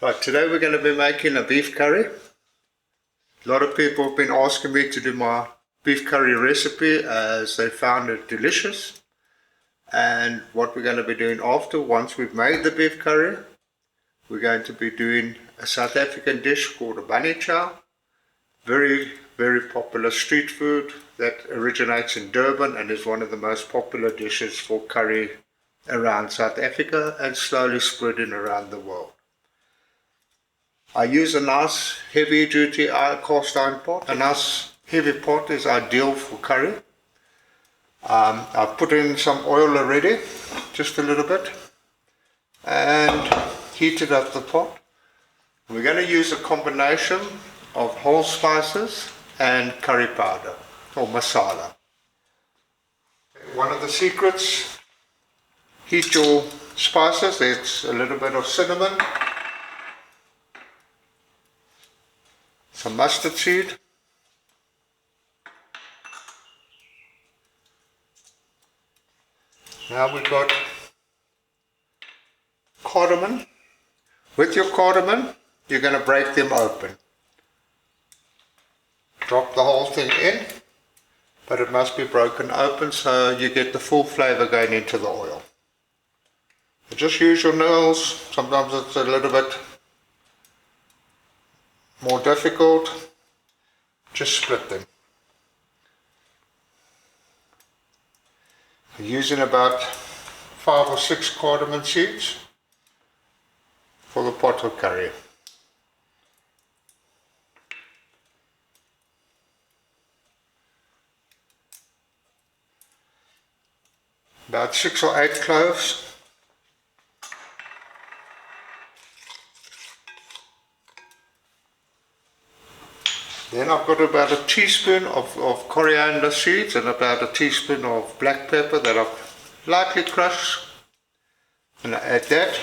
Right, today we're going to be making a beef curry. A lot of people have been asking me to do my beef curry recipe as they found it delicious. And what we're going to be doing after, once we've made the beef curry, we're going to be doing a South African dish called a bunny chow. Very, very popular street food that originates in Durban and is one of the most popular dishes for curry around South Africa and slowly spreading around the world. I use a nice heavy duty cast iron pot. A nice heavy pot is ideal for curry. I've put in some oil already, just a little bit, and heated up the pot. We're going to use a combination of whole spices and curry powder or masala. One of the secrets, heat your spices. There's a little bit of cinnamon, some mustard seed, now we've got cardamom. With your cardamom, you're going to break them open. Drop the whole thing in, but it must be broken open so you get the full flavor going into the oil. Just use your nails. Sometimes it's a little bit more difficult. Just split them. I'm using about 5 or 6 cardamom seeds for the pot of curry. About 6 or 8 cloves. Then I've got about a teaspoon of coriander seeds and about a teaspoon of black pepper that I've lightly crushed. And I add that.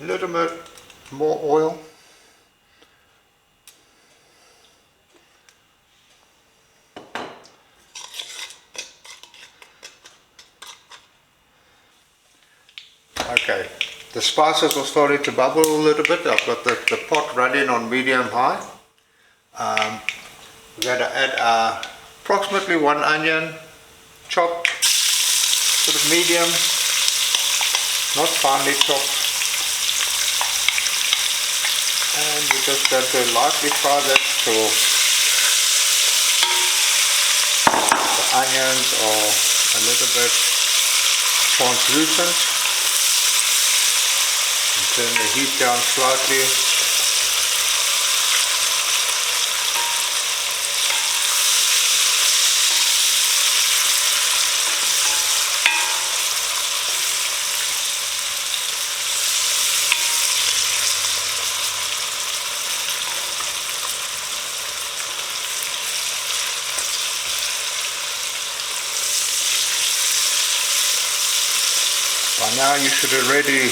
A little bit more oil. Okay, the spices are starting to bubble a little bit. I've got the pot running on medium-high. We're going to add approximately 1 onion, chopped, sort of medium, not finely chopped. And we're just going to lightly fry that till the onions are a little bit translucent. Turn the heat down slightly. By now you should already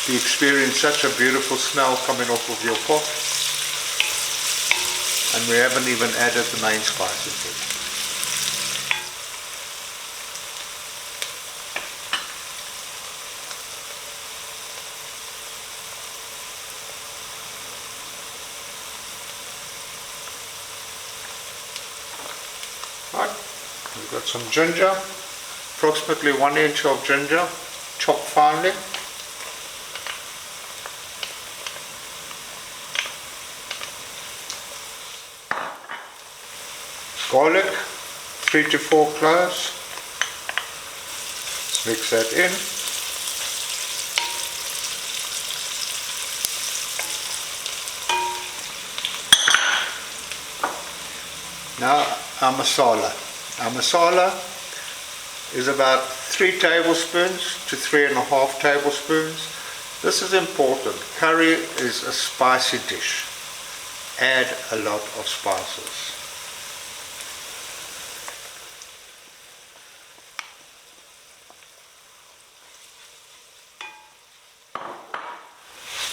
be experiencing such a beautiful smell coming off of your pot, and we haven't even added the main spices yet. Right, we've got some ginger, approximately 1 inch of ginger, chopped finely. Garlic, 3 to 4 cloves. Mix that in. Now our masala. Our masala is about 3 tablespoons to 3.5 tablespoons. This is important. Curry is a spicy dish. Add a lot of spices.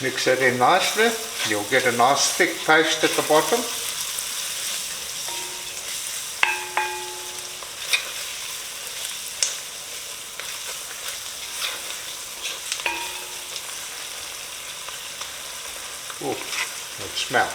Mix that in nicely. You'll get a nice thick paste at the bottom. Oh, that smell.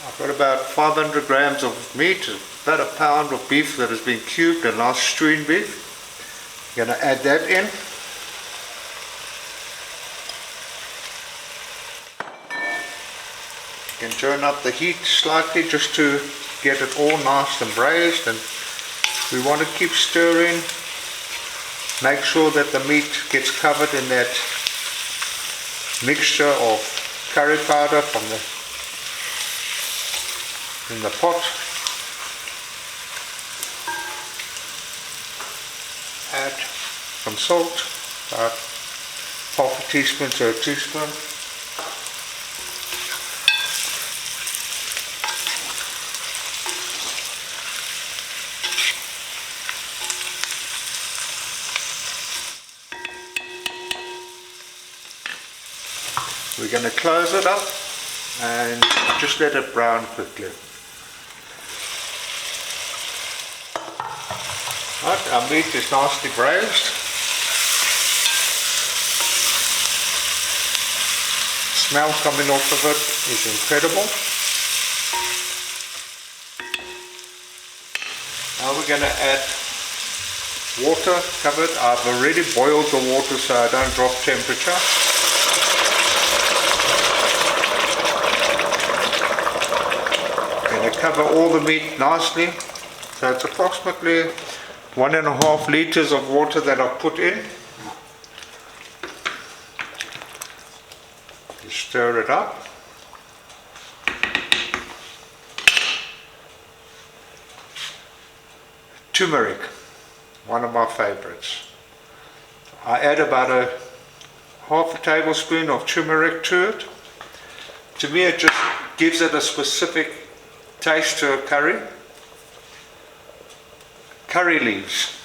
I've got about 500 grams of meat, about a pound of beef that has been cubed, a nice stewing beef. I'm going to add that in. You can turn up the heat slightly just to get it all nice and braised, and we want to keep stirring. Make sure that the meat gets covered in that mixture of curry powder from in the pot. Add some salt, about half a teaspoon to a teaspoon. We're going to close it up and just let it brown quickly. Right, our meat is nicely braised. Smell coming off of it is incredible. Now we're going to add water covered. I've already boiled the water so I don't drop temperature. Going to cover all the meat nicely. So it's approximately 1.5 liters of water that I've put in. You stir it up. Turmeric, one of my favorites. I add about a half a tablespoon of turmeric to it. To me it just gives it a specific taste to a curry. Curry leaves.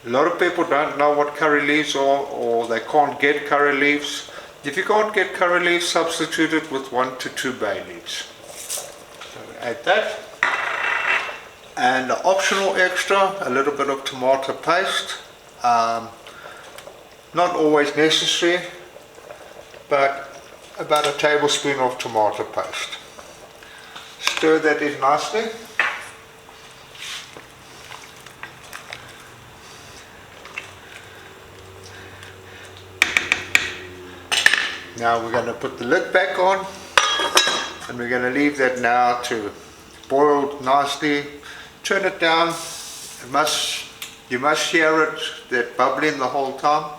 A lot of people don't know what curry leaves are, or they can't get curry leaves. If you can't get curry leaves, substitute it with 1 to 2 bay leaves. So add that. And the optional extra, a little bit of tomato paste. Not always necessary, but about a tablespoon of tomato paste. Stir that in nicely. Now we're going to put the lid back on, and we're going to leave that now to boil nicely. Turn it down. You must hear it, that bubbling the whole time.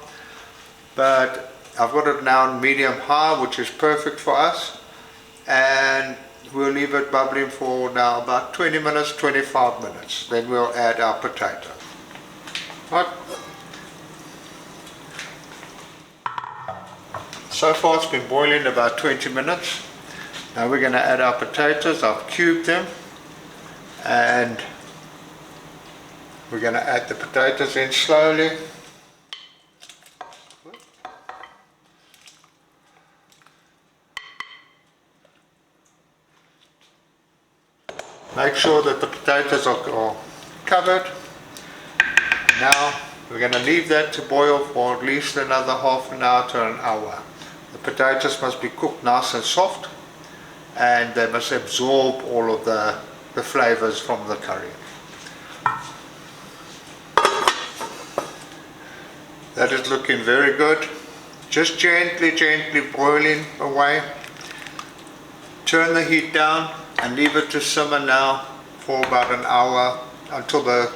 But I've got it now on medium high, which is perfect for us. And we'll leave it bubbling for now about 20 minutes, 25 minutes. Then we'll add our potato. Right. So far it's been boiling about 20 minutes. Now we're going to add our potatoes. I've cubed them, and we're going to add the potatoes in slowly. Make sure that the potatoes are covered. Now we're going to leave that to boil for at least another half an hour to an hour. The potatoes must be cooked nice and soft, and they must absorb all of the flavors from the curry. That is looking very good. Just gently boiling away. Turn the heat down and leave it to simmer now for about an hour until the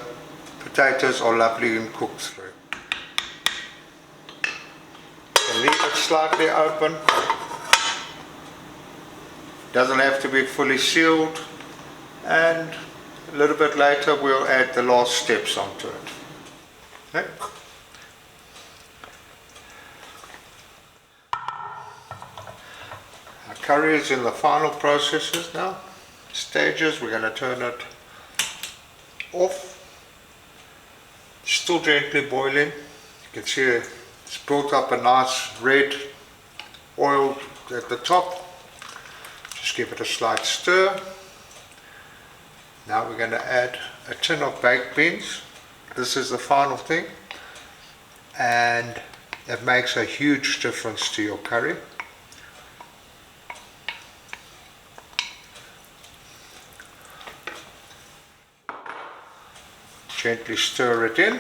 potatoes are lovely and cooked through. And leave it slightly open. Doesn't have to be fully sealed, and a little bit later we'll add the last steps onto it. Okay. Our curry is in the final processes now, stages. We're going to turn it off. Still gently boiling. You can see it's built up a nice red oil at the top. Just give it a slight stir. Now we're going to add a tin of baked beans. This is the final thing, and it makes a huge difference to your curry. Gently stir it in.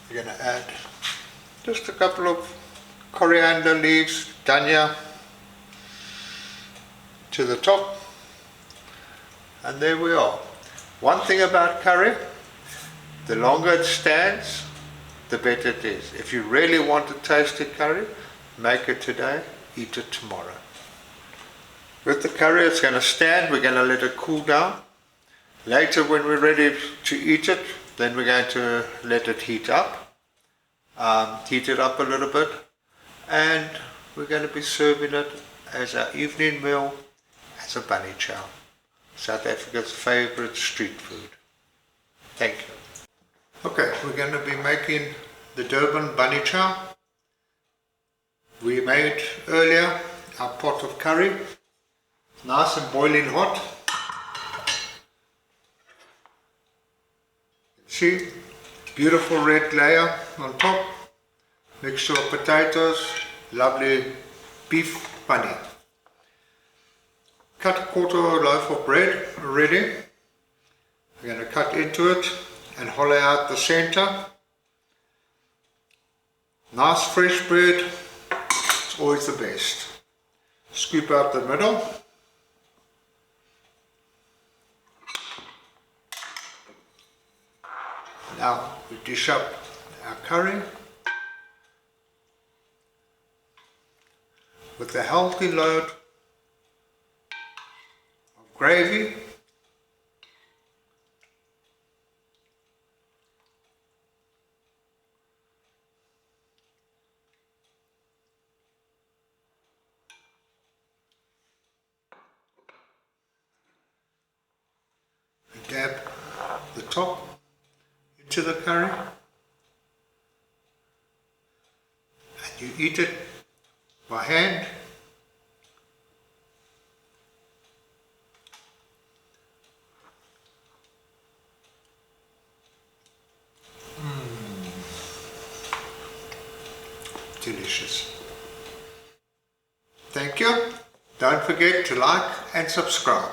We're going to add just a couple of coriander leaves, dhania, to the top, and there we are. One thing about curry, the longer it stands, the better it is. If you really want a tasty curry, make it today, eat it tomorrow. With the curry, it's going to stand. We're going to let it cool down. Later, when we're ready to eat it, then we're going to let it heat up. Heat it up a little bit, and we're going to be serving it as our evening meal, as a bunny chow, South Africa's favorite street food. Thank you. Okay, we're going to be making the Durban Bunny Chow. We made earlier our pot of curry, nice and boiling hot. See, beautiful red layer on top, mixture of potatoes, lovely beef bunny. Cut a quarter loaf of bread already. We're going to cut into it and hollow out the center. Nice fresh bread, it's always the best. Scoop out the middle. Now we dish up our curry with a healthy load of gravy, we dab the top into the curry, and you eat it by hand. Delicious. Thank you. Don't forget to like and subscribe.